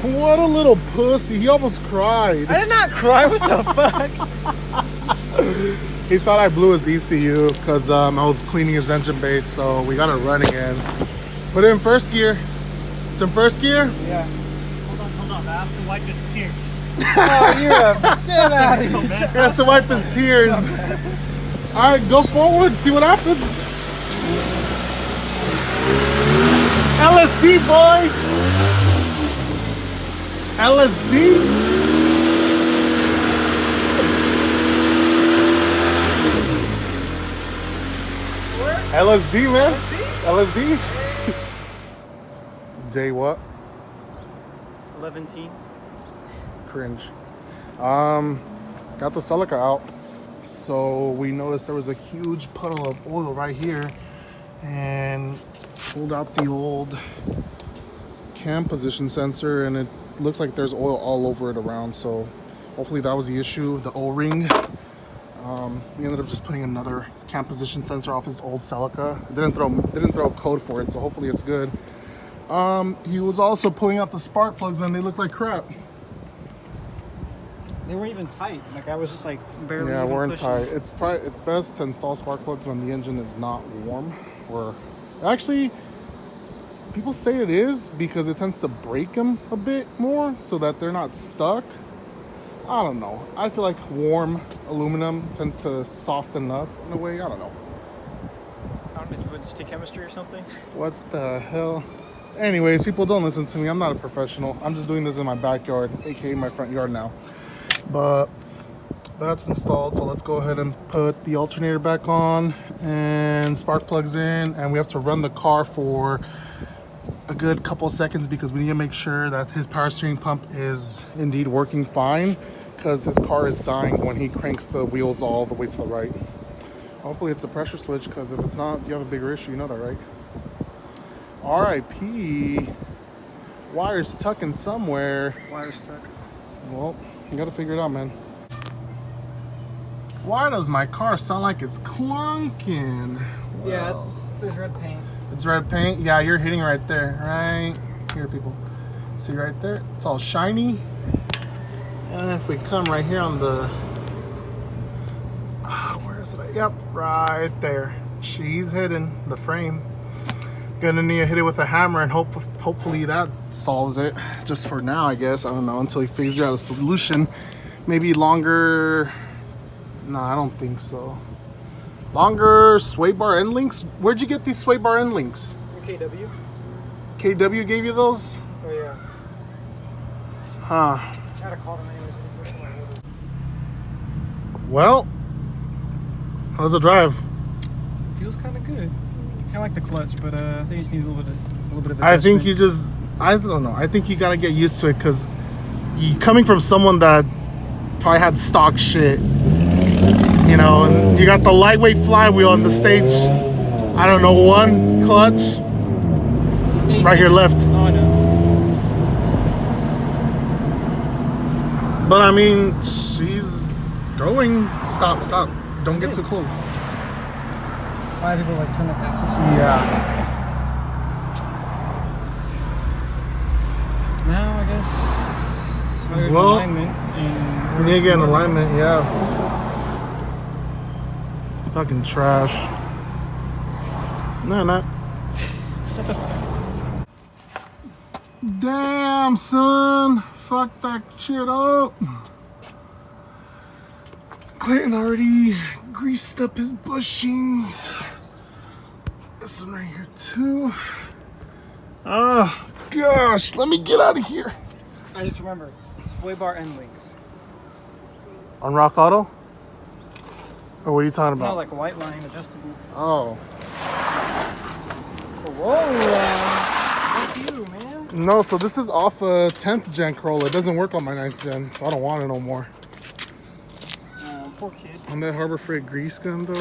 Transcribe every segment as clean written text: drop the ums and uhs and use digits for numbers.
What a little pussy. He almost cried. I did not cry. What the fuck? He thought I blew his ECU because I was cleaning his engine base, so we got it running in. Put it in first gear. It's in first gear? Yeah. Hold on. I have to wipe his tears. Oh, you're a get out of here. He has to wipe his tears. Alright, go forward, see what happens. LSD, boy! LSD? LSD, man. LSD? Day what? 11. Cringe. Got the Celica out. So we noticed there was a huge puddle of oil right here and pulled out the old cam position sensor, and it looks like there's oil all over it around. So hopefully that was the issue, the O-ring. We ended up just putting another cam position sensor off his old Celica. It didn't throw a code for it, so hopefully it's good. He was also pulling out the spark plugs and they look like crap. They weren't even tight. Like I was just like barely. Yeah, even weren't pushing. tight. It's best to install spark plugs when the engine is not warm. Or actually, people say it is because it tends to break them a bit more so that they're not stuck. I don't know. I feel like warm aluminum tends to soften up in a way. I don't know. I don't know. You would just take chemistry or something. What the hell? Anyways, people, don't listen to me. I'm not a professional. I'm just doing this in my backyard, aka my front yard now. But that's installed, so let's go ahead and put the alternator back on and spark plugs in, and we have to run the car for a good couple seconds because we need to make sure that his power steering pump is indeed working fine, because his car is dying when he cranks the wheels all the way to the right. Hopefully it's the pressure switch, because if it's not, you have a bigger issue. You know that, right? RIP. Wire's tucking somewhere. Wire stuck. Well, you gotta figure it out, man. Why does my car sound like it's clunking? Yeah, Well, there's red paint. it's red paint. Yeah, you're hitting right there. Right here, people. See right there? It's all shiny. And if we come right here on the... where is it? Yep, right there. She's hidden the frame. Gonna need to hit it with a hammer and hopefully that solves it. Just for now, I guess. I don't know, until he figures out a solution. Maybe longer... No, I don't think so. Longer sway bar end links? Where'd you get these sway bar end links? From KW. KW gave you those? Oh yeah. Huh. I gotta call them anyways. Well, how does it drive? Feels kind of good. Kind of like the clutch, but I think it just needs a little bit of. I think you just... I don't know. I think you gotta get used to it, because coming from someone that probably had stock shit, you know, and you got the lightweight flywheel on the stage. I don't know, one clutch. Right here left. Oh, I know. But I mean, she's going. Stop. Don't get too close. Why do people like turn the axles? Yeah. Now I guess. Well, alignment and we need to get in alignment, yeah. Fucking trash. No, not. Shut the Damn, son. Fuck that shit up. Clayton already greased up his bushings. This one right here, too. Oh, gosh. Let me get out of here. I just remember sway bar end links. On Rock Auto? Or what are you talking about? No, like a white line adjustable. Oh. Whoa, that's you, man. No, so this is off a 10th gen Corolla. It doesn't work on my 9th gen, so I don't want it no more. Poor kid. On that Harbor Freight grease gun, though.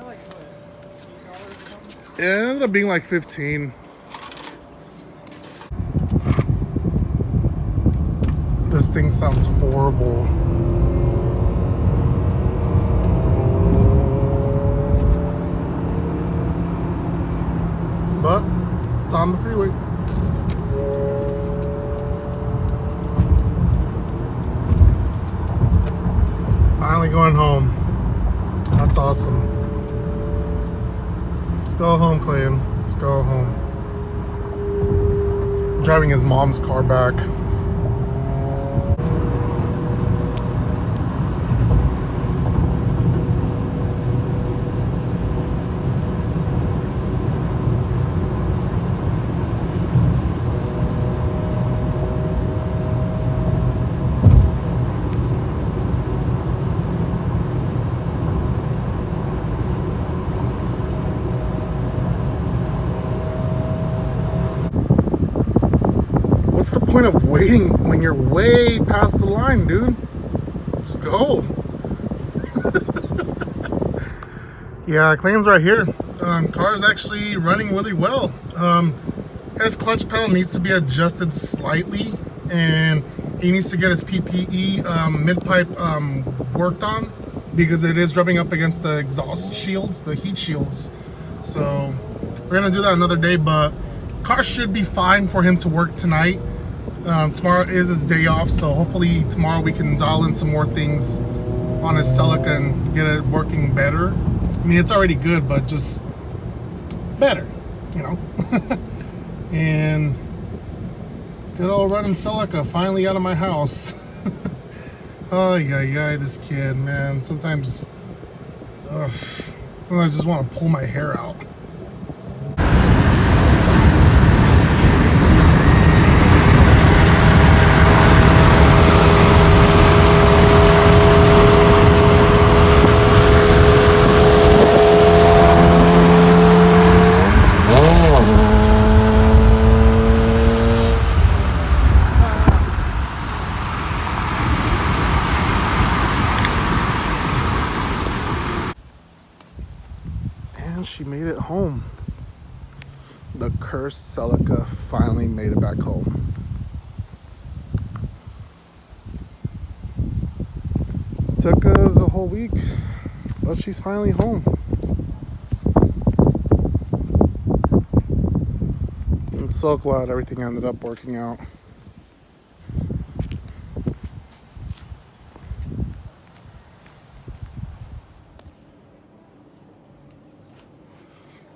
Like what, $8 or something? Yeah, it ended up being like 15. This thing sounds horrible. But it's on the freeway. going home. That's awesome. Let's go home, Clayton. Let's go home. I'm driving his mom's car back. What's the point of waiting when you're way past the line, dude? Just go. Yeah, Clayton's right here. Car's actually running really well. His clutch pedal needs to be adjusted slightly, and he needs to get his PPE mid-pipe worked on, because it is rubbing up against the exhaust shields, the heat shields. So we're gonna do that another day, but car should be fine for him to work tonight. Tomorrow is his day off, so hopefully tomorrow we can dial in some more things on his Celica and get it working better. I mean, it's already good, but just better, you know. And good old running Celica finally out of my house. Oh yeah, this kid, man. Sometimes I just want to pull my hair out. And she made it home. The cursed Celica finally made it back home. Took us a whole week, but she's finally home. I'm so glad everything ended up working out.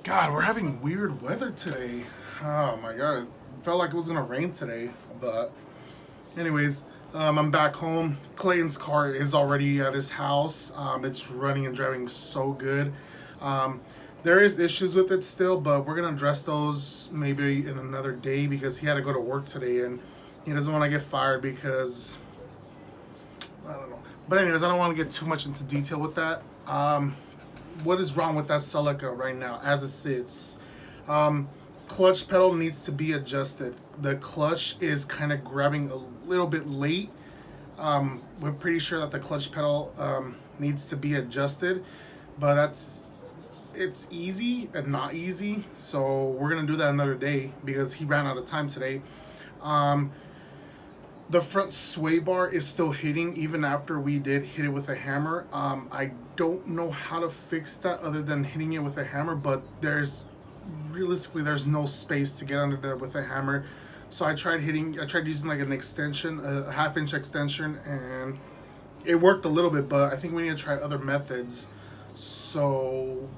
God, we're having weird weather today. Oh my God, it felt like it was gonna rain today, but anyways, I'm back home. Clayton's car is already at his house. It's running and driving so good. There is issues with it still, but we're gonna address those maybe in another day, because he had to go to work today and he doesn't want to get fired because I don't know. But anyways, I don't want to get too much into detail with that. What is wrong with that Celica right now as it sits? Clutch pedal needs to be adjusted. The clutch is kind of grabbing a little bit late. We're pretty sure that the clutch pedal needs to be adjusted, but it's easy and not easy. So we're gonna do that another day because he ran out of time today. The front sway bar is still hitting even after we did hit it with a hammer. I don't know how to fix that other than hitting it with a hammer, but realistically there's no space to get under there with a hammer. So I tried using like an extension, a 1/2-inch extension, and it worked a little bit, but I think we need to try other methods. So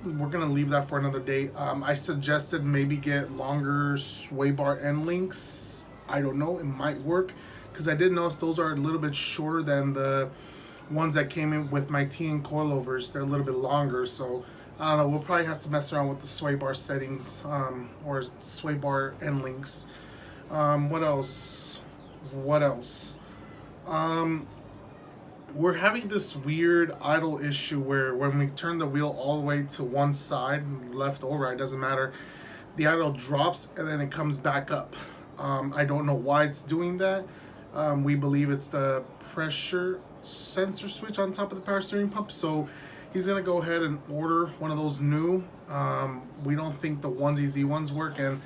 we're gonna leave that for another day. I suggested maybe get longer sway bar end links. I don't know, it might work, because I did notice those are a little bit shorter than the ones that came in with my TN coilovers. They're a little bit longer, so I don't know, we'll probably have to mess around with the sway bar settings, or sway bar end links. What else? We're having this weird idle issue where when we turn the wheel all the way to one side, left or right, doesn't matter, the idle drops and then it comes back up. I don't know why it's doing that. We believe it's the pressure sensor switch on top of the power steering pump, so he's gonna go ahead and order one of those new. We don't think the onesie ones work, and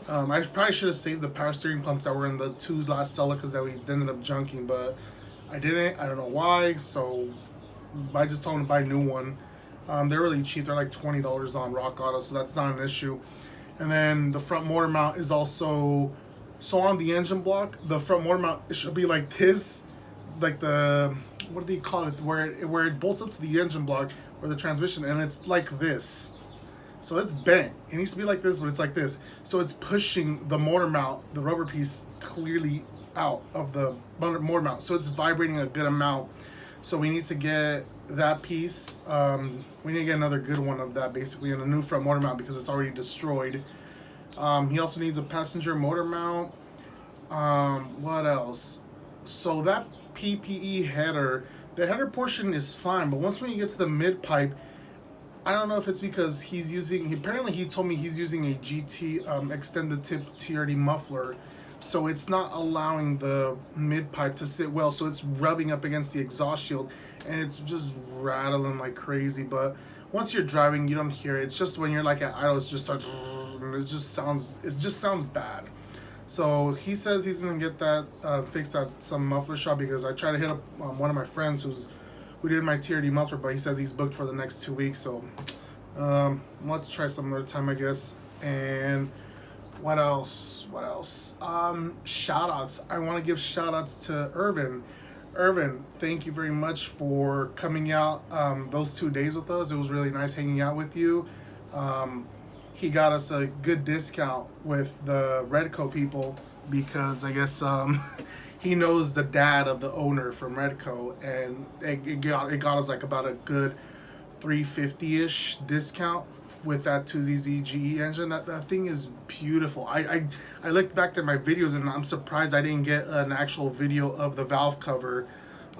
I probably should have saved the power steering pumps that were in the two last Celicas that we ended up junking, but I didn't. I don't know why, so I just told him to buy a new one. They're really cheap. They're like $20 on Rock Auto, so that's not an issue. And then the front motor mount is also, so on the engine block, the front motor mount, it should be like this, like the what do you call it, where it bolts up to the engine block or the transmission, and it's like this. So it's bent. It needs to be like this, but it's like this. So it's pushing the motor mount, the rubber piece, clearly out of the motor mount. So it's vibrating a good amount. So we need to get that piece. We need to get another good one of that, basically, and a new front motor mount because it's already destroyed. He also needs a passenger motor mount. What else? So that PPE header, the header portion is fine, but once when you get to the mid pipe, I don't know if it's because he's using, apparently he told me he's using a GT extended tip TRD muffler, so it's not allowing the mid pipe to sit well, so it's rubbing up against the exhaust shield and it's just rattling like crazy. But once you're driving, you don't hear it. It's just when you're like at idle, it just starts, it just sounds bad. So he says he's gonna get that fixed at some muffler shop, because I tried to hit up one of my friends who did my TRD muffler, but he says he's booked for the next 2 weeks. So I'll have to try some other time, I guess. And what else? Shout outs. I want to give shout outs to Irvin. Irvin, thank you very much for coming out those 2 days with us. It was really nice hanging out with you. He got us a good discount with the Redco people, because I guess he knows the dad of the owner from Redco, and it got us like about a good $350-ish discount with that 2ZZ GE engine. That thing is beautiful. I looked back at my videos and I'm surprised I didn't get an actual video of the valve cover,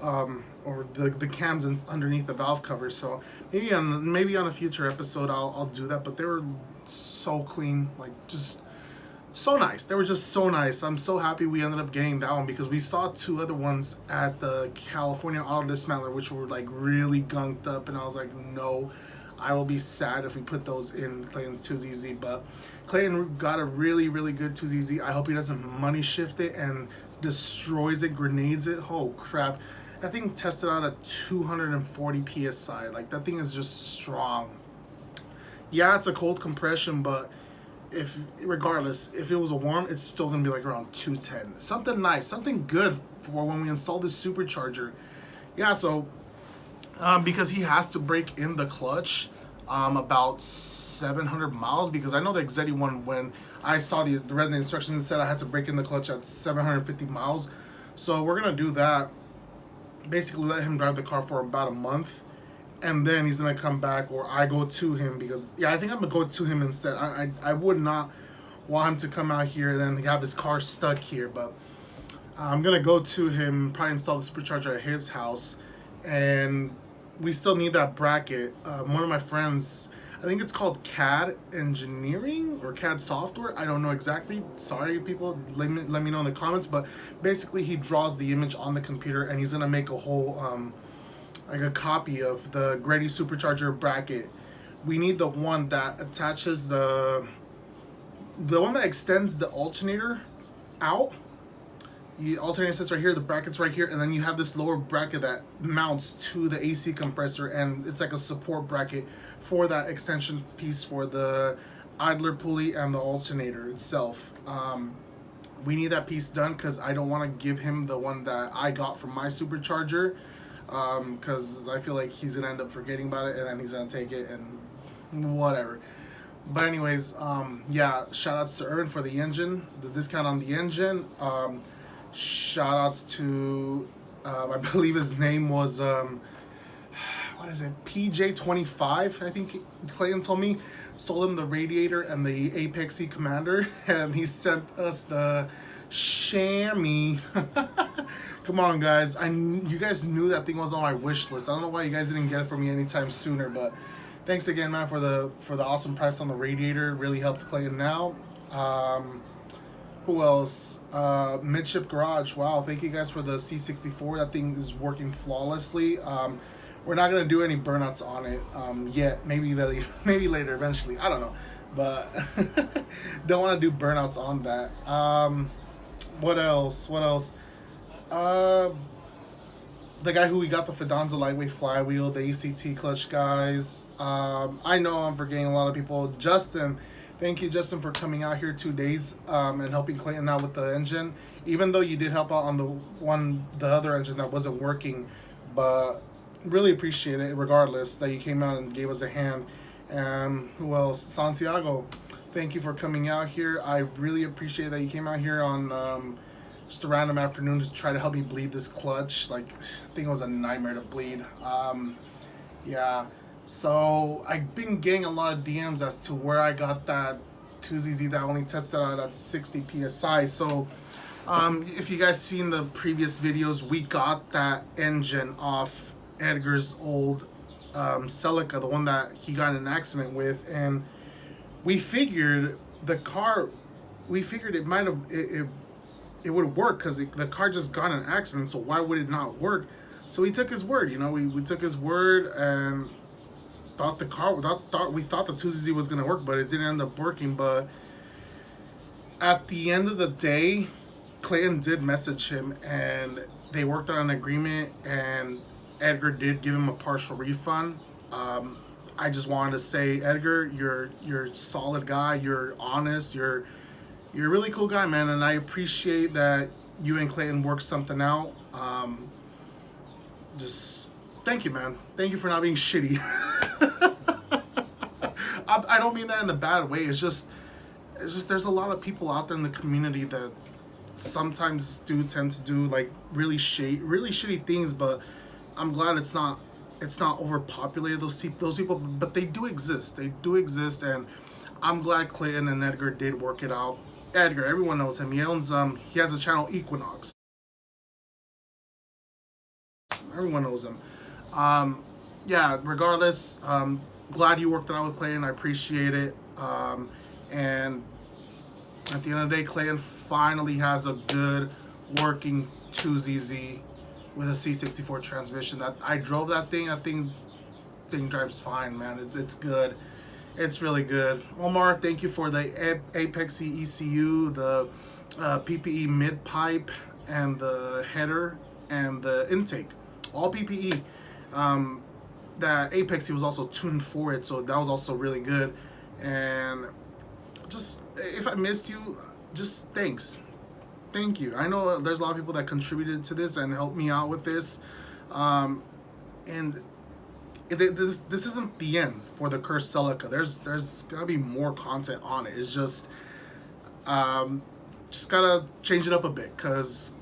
or the cams underneath the valve cover. So maybe on a future episode I'll do that. But they were so clean, like just so nice. They were just so nice. I'm so happy we ended up getting that one, because we saw 2 other ones at the California Auto Dismantler which were like really gunked up, and I was like, no, I will be sad if we put those in Clayton's 2ZZ. But Clayton got a really, really good 2ZZ. I hope he doesn't money shift it and destroys it, grenades it. Oh crap. That thing tested out at 240 PSI. Like, that thing is just strong. Yeah, it's a cold compression, but regardless, if it was a warm, it's still gonna be like around 210. Something nice, something good for when we install this supercharger. Yeah, so because he has to break in the clutch about 700 miles, because I know the Exetti one, when I saw the read the instructions, it said I had to break in the clutch at 750 miles. So we're gonna do that. Basically let him drive the car for about a month, and then he's gonna come back, or I go to him, because yeah, I think I'm gonna go to him instead. I would not want him to come out here and then have his car stuck here, but I'm gonna go to him, probably install the supercharger at his house. And we still need that bracket. One of my friends, I think it's called CAD Engineering or CAD Software, I don't know exactly, sorry people, let me know in the comments. But basically he draws the image on the computer, and he's gonna make a whole like a copy of the Grady supercharger bracket. We need the one that attaches the one that extends the alternator out. The alternator sits right here, the bracket's right here, and then you have this lower bracket that mounts to the AC compressor, and it's like a support bracket for that extension piece for the idler pulley and the alternator itself. We need that piece done, because I don't want to give him the one that I got from my supercharger, because I feel like he's gonna end up forgetting about it, and then he's gonna take it and whatever. But anyways, yeah, shout outs to Ern for the engine, the discount on the engine. Shout outs to I believe his name was what is it, PJ25, I think Clayton told me. Sold him the radiator and the Apex C Commander, and he sent us the chamois. Come on guys, you guys knew that thing was on my wish list. I don't know why you guys didn't get it for me anytime sooner, but thanks again, man, for the awesome price on the radiator. Really helped Clayton out. Who else? Midship Garage. Wow, thank you guys for the C64. That thing is working flawlessly. We're not gonna do any burnouts on it yet. Maybe later, eventually. I don't know, but don't want to do burnouts on that. What else? The guy who we got the Fidanza lightweight flywheel, the ACT clutch guys. I know I'm forgetting a lot of people. Justin, Thank you, Justin, for coming out here 2 days and helping Clayton out with the engine. Even though you did help out on the other engine that wasn't working, but really appreciate it regardless that you came out and gave us a hand. And who else? Santiago, thank you for coming out here. I really appreciate that you came out here on just a random afternoon to try to help me bleed this clutch. Like, I think it was a nightmare to bleed. Yeah. So I've been getting a lot of DMs as to where I got that 2ZZ that only tested out at 60 PSI. So if you guys seen the previous videos, we got that engine off Edgar's old Celica, the one that he got in an accident with, and we figured it might have it would work because the car just got in an accident. So why would it not work? So we took his word. You know, we took his word and thought the 2ZZ was gonna work, but it didn't end up working. But at the end of the day, Clayton did message him and they worked out an agreement, and Edgar did give him a partial refund. I just wanted to say, Edgar, you're a solid guy, you're honest, you're a really cool guy, man, and I appreciate that you and Clayton worked something out. Just thank you, man. Thank you for not being shitty. I don't mean that in a bad way. It's just there's a lot of people out there in the community that sometimes do tend to do like really shitty things, but I'm glad it's not overpopulated, those people, but they do exist. They do exist, and I'm glad Clayton and Edgar did work it out. Edgar, everyone knows him. He owns he has a channel, Equinox. Everyone knows him. Yeah, regardless, glad you worked it out with Clayton. I appreciate it. And at the end of the day, Clayton finally has a good working 2ZZ with a C64 transmission. That I drove that thing. That thing drives fine, man. It's good. It's really good. Omar, thank you for the Apex ECU, the PPE mid pipe, and the header and the intake. All PPE. That Apex was also tuned for it, so that was also really good. And just, if I missed you, just thanks. Thank you. I know there's a lot of people that contributed to this and helped me out with this. And this isn't the end for the cursed Celica. There's gotta be more content on it. It's just gotta change it up a bit, because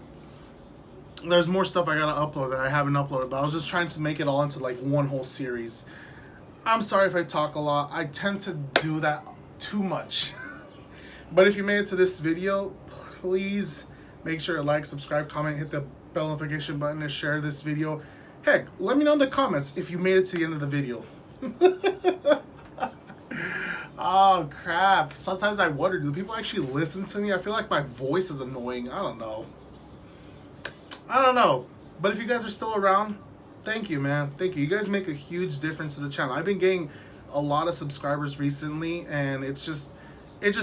there's more stuff I gotta upload that I haven't uploaded, but I was just trying to make it all into like one whole series. I'm sorry if I talk a lot. I tend to do that too much. But if you made it to this video, please make sure to like, subscribe, comment, hit the bell notification button, and share this video. Heck, let me know in the comments if you made it to the end of the video. Oh crap. Sometimes I wonder, do people actually listen to me? I feel like my voice is annoying. I don't know. But if you guys are still around, thank you, man. Thank you. You guys make a huge difference to the channel. I've been getting a lot of subscribers recently, and it just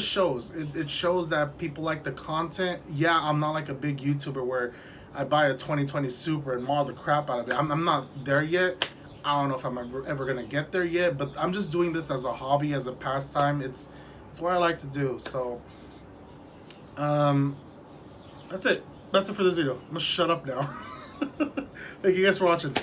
shows. It shows that people like the content. Yeah, I'm not like a big YouTuber where I buy a 2020 Super and model the crap out of it. I'm not there yet. I don't know if I'm ever gonna get there yet, but I'm just doing this as a hobby, as a pastime. It's what I like to do. So that's it for this video. I'm gonna shut up now. Thank you guys for watching.